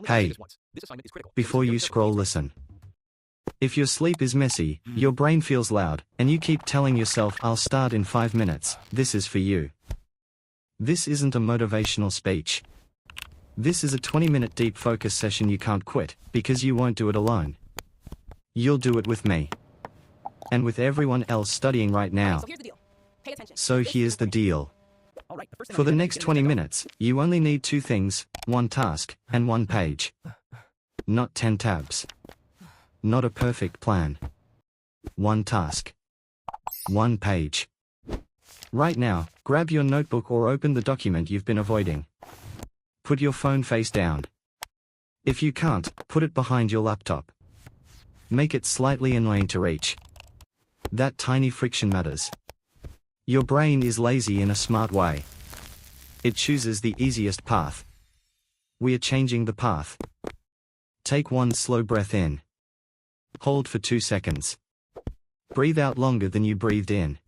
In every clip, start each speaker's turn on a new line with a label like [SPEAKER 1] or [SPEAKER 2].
[SPEAKER 1] Hey, before you scroll, listen. If your sleep is messy, your brain feels loud, and you keep telling yourself, I'll start in 5 minutes, this is for you. This isn't a motivational speech. This is a 20-minute deep focus session you can't quit, because you won't do it alone. You'll do it with me. And with everyone else studying right now. So here's the deal. For the next 20 minutes, you only need 2 things, 1 task, and 1 page. Not 10 tabs. Not a perfect plan. 1 task. 1 page. Right now, grab your notebook or open the document you've been avoiding. Put your phone face down. If you can't, put it behind your laptop. Make it slightly annoying to reach. That tiny friction matters. Your brain is lazy in a smart way. It chooses the easiest path. We are changing the path. Take 1 slow breath in. Hold for 2 seconds. Breathe out longer than you breathed in.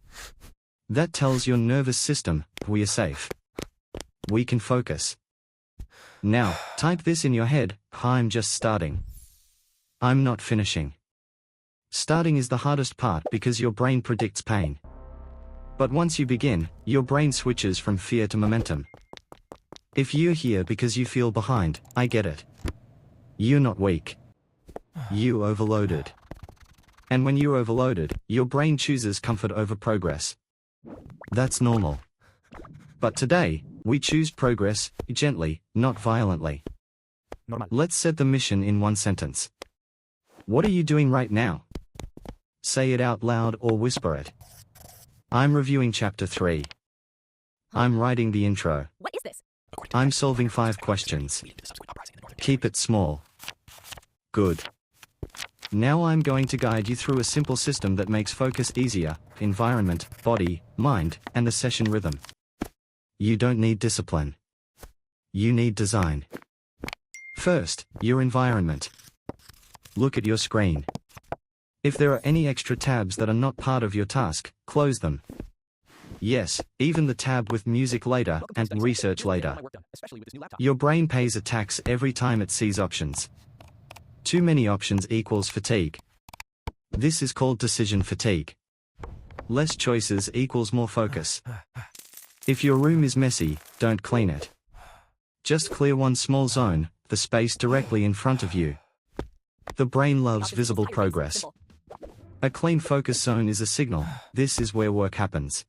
[SPEAKER 1] That tells your nervous system, we are safe. We can focus. Now, type this in your head, I'm just starting. I'm not finishing. Starting is the hardest part because your brain predicts pain. But once you begin, your brain switches from fear to momentum. If you're here because you feel behind, I get it. You're not weak. You overloaded. And when you're overloaded, your brain chooses comfort over progress. That's normal. But today, we choose progress, gently, not violently. Let's set the mission in 1 sentence. What are you doing right now? Say it out loud or whisper it. I'm reviewing chapter 3. I'm writing the intro.
[SPEAKER 2] What is this?
[SPEAKER 1] I'm solving 5 questions. Keep it small. Good. Now I'm going to guide you through a simple system that makes focus easier: environment, body, mind, and the session rhythm. You don't need discipline. You need design. First, your environment. Look at your screen. If there are any extra tabs that are not part of your task, close them. Yes, even the tab with music later and research later. Your brain pays a tax every time it sees options. Too many options equals fatigue. This is called decision fatigue. Less choices equals more focus. If your room is messy, don't clean it. Just clear 1 small zone, the space directly in front of you. The brain loves visible progress. A clean focus zone is a signal, this is where work happens.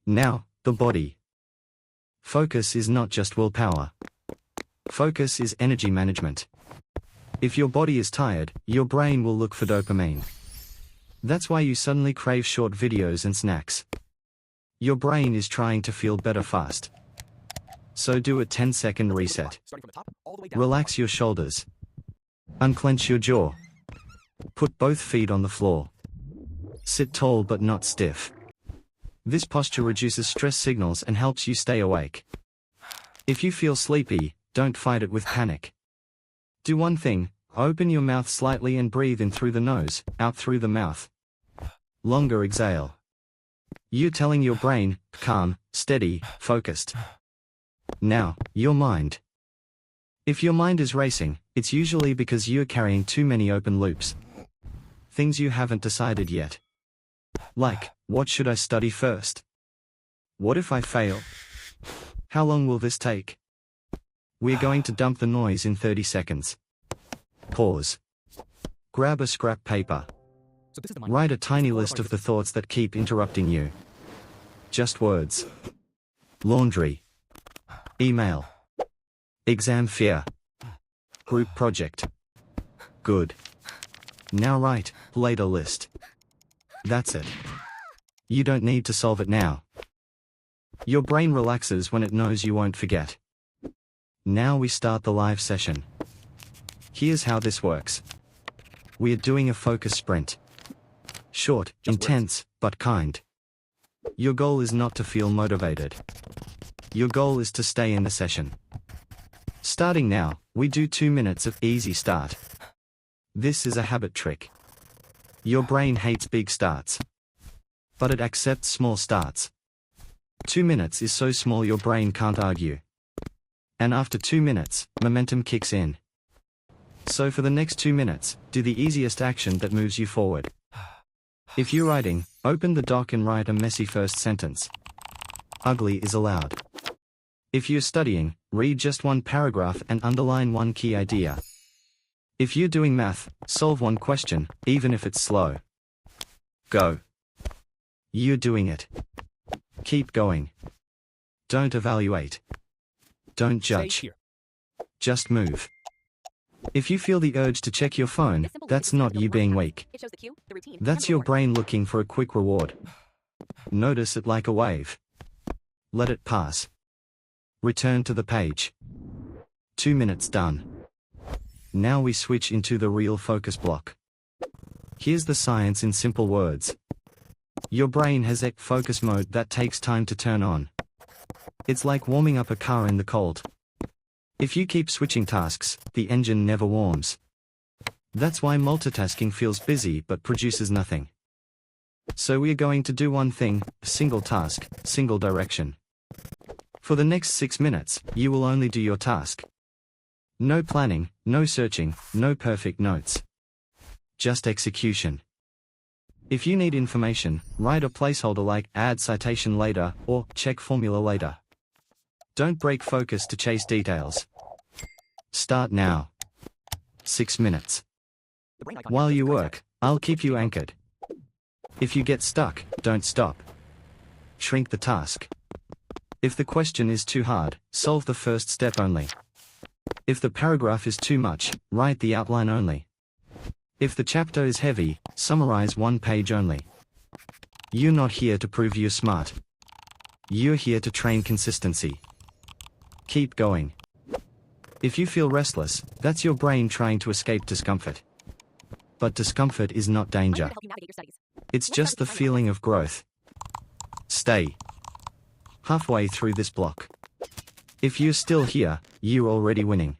[SPEAKER 1] Now, the body. Focus is not just willpower. Focus is energy management. If your body is tired, your brain will look for dopamine. That's why you suddenly crave short videos and snacks. Your brain is trying to feel better fast. So do a 10-second reset. Relax your shoulders. Unclench your jaw. Put both feet on the floor. Sit tall but not stiff. This posture reduces stress signals and helps you stay awake. If you feel sleepy, don't fight it with panic. Do one thing: open your mouth slightly and breathe in through the nose, out through the mouth. Longer exhale. You're telling your brain, calm, steady, focused. Now, your mind. If your mind is racing, it's usually because you're carrying too many open loops. Things you haven't decided yet. Like, what should I study first? What if I fail? How long will this take? We're going to dump the noise in 30 seconds. Pause. Grab a scrap paper. Write a tiny list of the thoughts that keep interrupting you. Just words. Laundry. Email. Exam fear. Group project. Good. Now write, later list. That's it. You don't need to solve it now. Your brain relaxes when it knows you won't forget. Now we start the live session. Here's how this works. We are doing a focus sprint. Short, intense, but kind. Your goal is not to feel motivated. Your goal is to stay in the session. Starting now, we do 2 minutes of easy start. This is a habit trick. Your brain hates big starts. But it accepts small starts. 2 minutes is so small your brain can't argue. And after 2 minutes, momentum kicks in. So for the next 2 minutes, do the easiest action that moves you forward. If you're writing, open the doc and write a messy first sentence. Ugly is allowed. If you're studying, read just one paragraph and underline one key idea. If you're doing math, solve one question, even if it's slow. Go. You're doing it. Keep going. Don't evaluate. Don't judge. Just move. If you feel the urge to check your phone, that's not you being weak. That's your brain looking for a quick reward. Notice it like a wave. Let it pass. Return to the page. 2 minutes done. Now we switch into the real focus block. Here's the science in simple words. Your brain has a focus mode that takes time to turn on. It's like warming up a car in the cold. If you keep switching tasks, the engine never warms. That's why multitasking feels busy but produces nothing. So we're going to do one thing, single task, single direction. For the next 6 minutes, you will only do your task. No planning, no searching, no perfect notes. Just execution. If you need information, write a placeholder like add citation later or check formula later. Don't break focus to chase details. Start now. 6 minutes. While you work, I'll keep you anchored. If you get stuck, don't stop. Shrink the task. If the question is too hard, solve the first step only. If the paragraph is too much, write the outline only. If the chapter is heavy, summarize one page only. You're not here to prove you're smart. You're here to train consistency. Keep going. If you feel restless, that's your brain trying to escape discomfort. But discomfort is not danger. It's just the feeling of growth. Stay. Halfway through this block. If you're still here, you're already winning.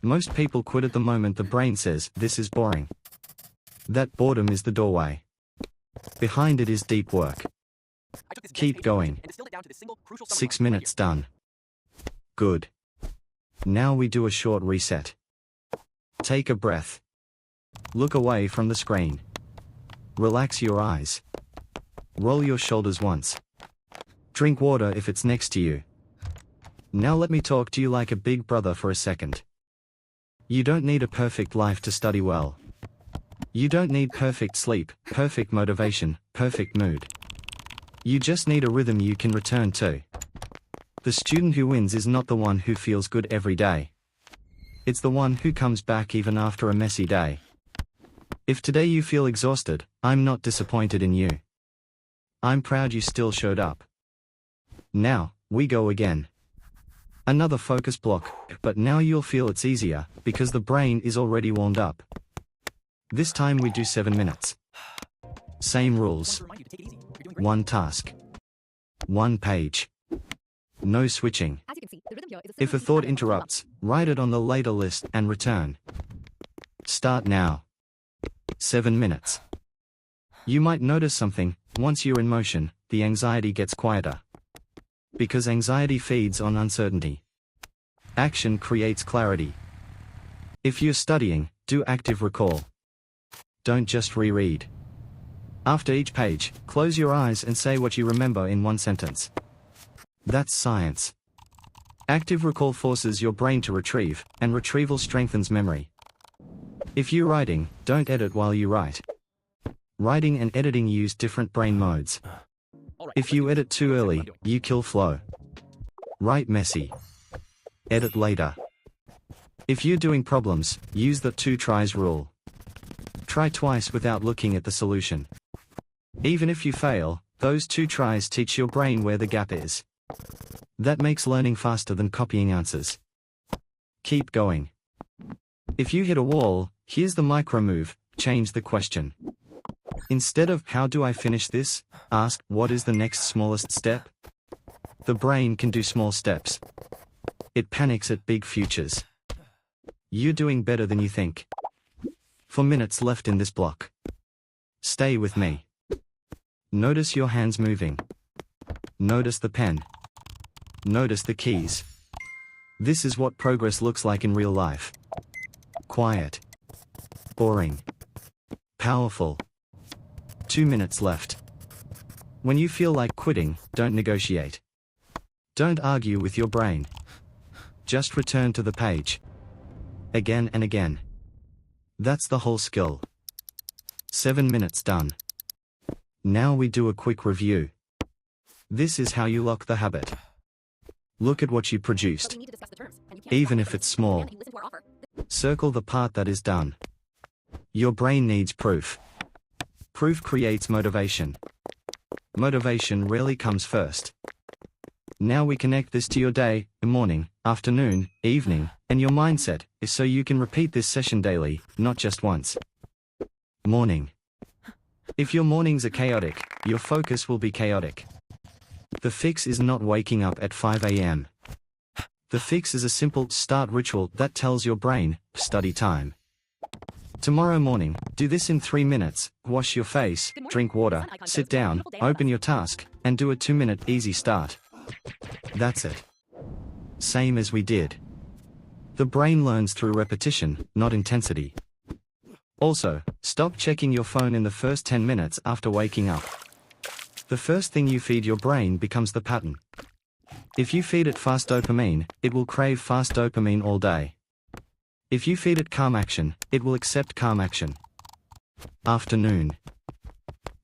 [SPEAKER 1] Most people quit at the moment the brain says, this is boring. That boredom is the doorway. Behind it is deep work. Keep going. 6 minutes done. Good. Now we do a short reset. Take a breath. Look away from the screen. Relax your eyes. Roll your shoulders once. Drink water if it's next to you. Now let me talk to you like a big brother for a second. You don't need a perfect life to study well. You don't need perfect sleep, perfect motivation, perfect mood. You just need a rhythm you can return to. The student who wins is not the one who feels good every day. It's the one who comes back even after a messy day. If today you feel exhausted, I'm not disappointed in you. I'm proud you still showed up. Now, we go again. Another focus block, but now you'll feel it's easier, because the brain is already warmed up. This time we do 7 minutes. Same rules. One task. One page. No switching. If a thought interrupts, write it on the later list and return. Start now. 7 minutes. You might notice something, once you're in motion, the anxiety gets quieter. Because anxiety feeds on uncertainty. Action creates clarity. If you're studying, do active recall. Don't just reread. After each page, close your eyes and say what you remember in one sentence. That's science. Active recall forces your brain to retrieve, and retrieval strengthens memory. If you're writing, don't edit while you write. Writing and editing use different brain modes. If you edit too early, you kill flow. Write messy. Edit later. If you're doing problems, use the 2 tries rule. Try twice without looking at the solution. Even if you fail, those 2 tries teach your brain where the gap is. That makes learning faster than copying answers. Keep going. If you hit a wall, here's the micro move, change the question. Instead of how do I finish this, ask what is the next smallest step? The brain can do small steps. It panics at big futures. You're doing better than you think. 4 minutes left in this block. Stay with me. Notice your hands moving. Notice the pen. Notice the keys. This is what progress looks like in real life. Quiet. Boring. Powerful. 2 minutes left. When you feel like quitting, don't negotiate. Don't argue with your brain. Just return to the page. Again and again. That's the whole skill. 7 minutes done. Now we do a quick review. This is how you lock the habit. Look at what you produced. Even if it's small. Circle the part that is done. Your brain needs proof. Proof creates motivation. Motivation rarely comes first. Now we connect this to your day, morning, afternoon, evening, and your mindset, so you can repeat this session daily, not just once. Morning. If your mornings are chaotic, your focus will be chaotic. The fix is not waking up at 5 a.m. The fix is a simple start ritual that tells your brain, study time. Tomorrow morning, do this in 3 minutes, wash your face, drink water, sit down, open your task, and do a 2-minute easy start. That's it. Same as we did. The brain learns through repetition, not intensity. Also, stop checking your phone in the first 10 minutes after waking up. The first thing you feed your brain becomes the pattern. If you feed it fast dopamine, it will crave fast dopamine all day. If you feed it calm action, it will accept calm action. Afternoon.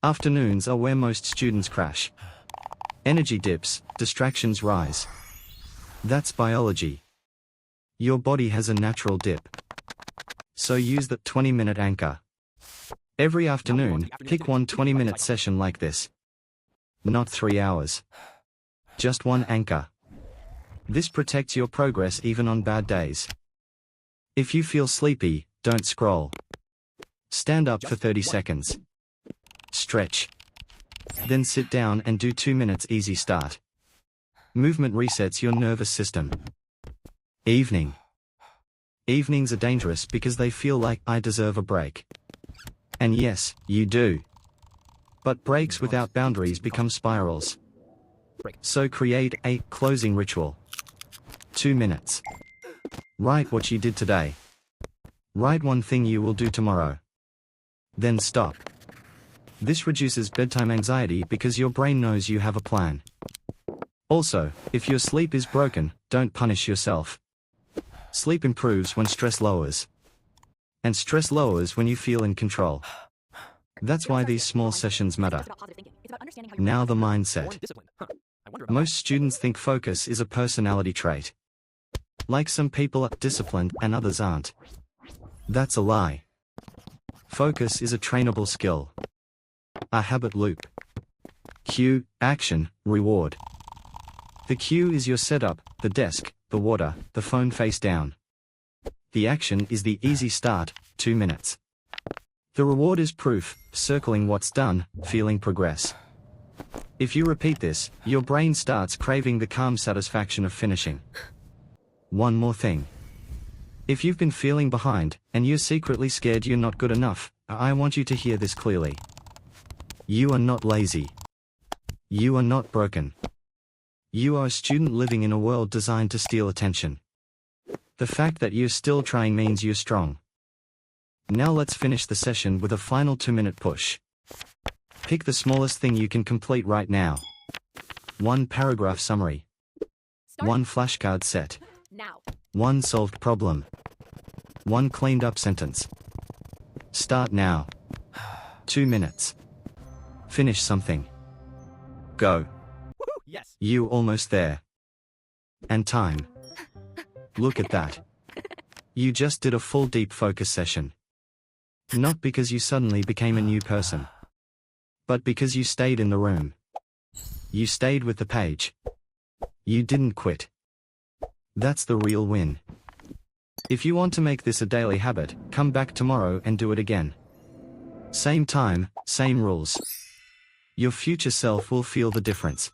[SPEAKER 1] Afternoons are where most students crash. Energy dips, distractions rise. That's biology. Your body has a natural dip. So use the 20-minute anchor. Every afternoon, pick one 20-minute session like this. Not 3 hours. Just one anchor. This protects your progress even on bad days. If you feel sleepy, don't scroll. Stand up for 30 seconds. Stretch. Then sit down and do 2 minutes easy start. Movement resets your nervous system. Evening. Evenings are dangerous because they feel like I deserve a break. And yes, you do. But breaks without boundaries become spirals. So create a closing ritual. 2 minutes. Write what you did today. Write one thing you will do tomorrow. Then stop. This reduces bedtime anxiety because your brain knows you have a plan. Also, if your sleep is broken, don't punish yourself. Sleep improves when stress lowers. And stress lowers when you feel in control. That's why these small sessions matter. Now the mindset. Most students think focus is a personality trait. Like some people are disciplined and others aren't. That's a lie. Focus is a trainable skill. A habit loop. Cue, action, reward. The cue is your setup, the desk, the water, the phone face down. The action is the easy start, 2 minutes. The reward is proof, circling what's done, feeling progress. If you repeat this, your brain starts craving the calm satisfaction of finishing. One more thing. If you've been feeling behind, and you're secretly scared you're not good enough, I want you to hear this clearly. You are not lazy. You are not broken. You are a student living in a world designed to steal attention. The fact that you're still trying means you're strong. Now let's finish the session with a final 2-minute push. Pick the smallest thing you can complete right now. 1 paragraph summary. 1 flashcard set. 1 solved problem. 1 cleaned up sentence. Start now. 2 minutes. Finish something. Go.
[SPEAKER 2] Yes.
[SPEAKER 1] You almost there. And time. Look at that. You just did a full deep focus session. Not because you suddenly became a new person. But because you stayed in the room. You stayed with the page. You didn't quit. That's the real win. If you want to make this a daily habit, come back tomorrow and do it again. Same time, same rules. Your future self will feel the difference.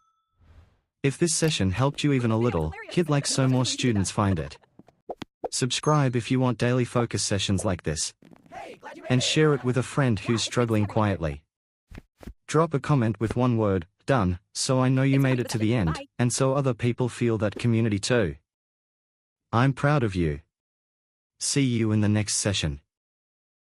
[SPEAKER 1] If this session helped you even a little, hit like so more students find it. Subscribe if you want daily focus sessions like this. And share it with a friend who's struggling quietly. Drop a comment with one word, done, so I know you made it to the end, and so other people feel that community too. I'm proud of you. See you in the next session.